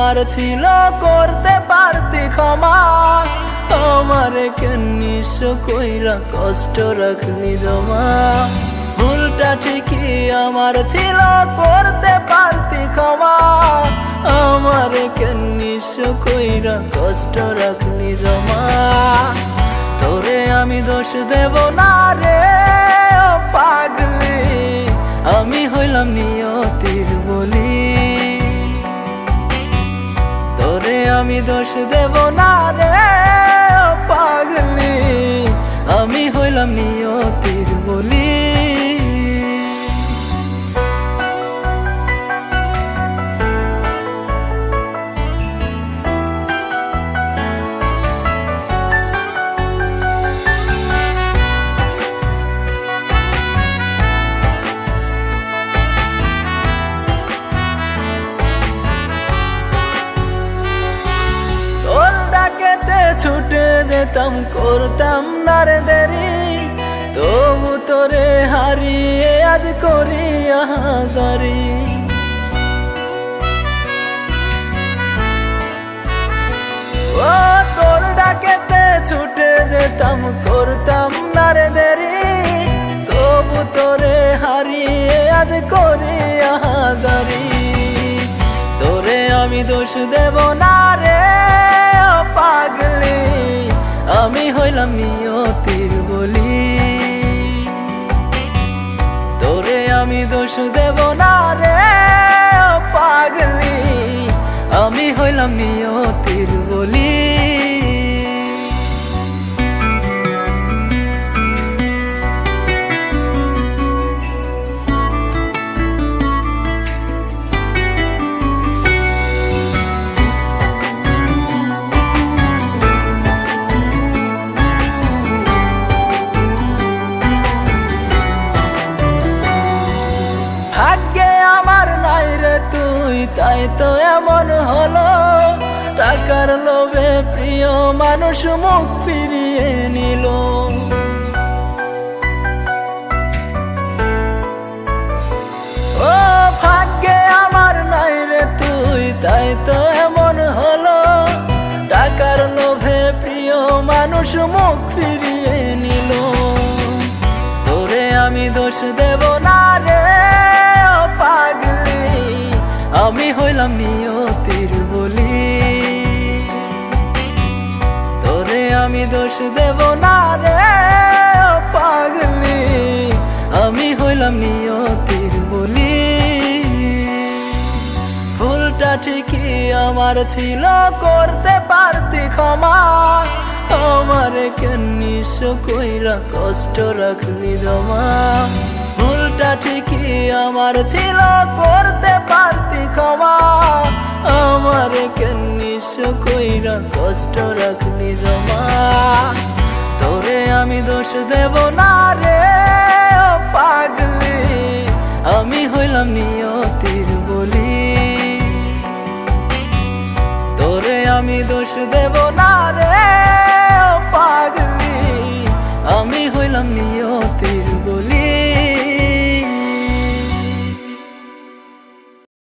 আমার ছিল করতে পারতি ক্ষমা, আমারে কেন নিঃস্ব কইরা কষ্ট রাখলি জমা। ভুলটা ঠিকই আমার ছিল করতে পারতি ক্ষমা, আমারে কেন নিঃস্ব কইরা কষ্ট রাখলি জমা। তোরে আমি দোষ দেব না রে ও পাগলি, আমি হইলাম নিয়তির বলি। তোরে আমি দোষ দেব না রে ও পাগলি, আমি হইলাম নিয়তির বলি। ছুটে যেতাম করতাম না রে দেরি, তবু তোরে হারিয়ে আজ করি আহাজারি। ও তোর ডাকেতে ছুটে যেতাম করতাম না রে দেরি, তবু তোরে হারিয়ে আজ করি আহাজারি। তোরে আমি দোষ দেব না রে ও পাগলি, আমি হইলাম নিয়তির বলি। তোরে আমি দোষ দেব না রে ও পাগলি, আমি হইলাম নিয়তির বলি। ভাগ্যে আমার নাই রে তুই, তাই তো এমন হলো। টাকার লোভে প্রিয় মানুষ মুখ ফিরিয়ে নিল। ও ভাগ্যে আমার নাই রে তুই, তাই তো এমন হলো। টাকার লোভে প্রিয় মানুষ মুখ ফিরিয়ে নিল। তোরে আমি দোষ দেব না রে ও পাগলি, আমি হইলাম নিয়তির বলি। তোরে আমি দোষ দেব না রে ও পাগলি, আমি হইলাম নিয়তির বলি। ভুলটা ঠিকই আমার ছিল করতে পারতি ক্ষমা, আমারে কেন নিঃস্ব কইরা কষ্ট রাখলি জমা। ভুলটা ঠিকই আমার ছিল করতে পারতি ক্ষমা, আমারে কেন নিঃস্ব কইরা কষ্ট রাখলি জমা। তোরে আমি দোষ দেব না রে ও পাগলি, আমি হইলাম নিয়তির বলি। তোরে আমি দোষ দেব না রে ও পাগলি, আমি হইলাম নিয়তির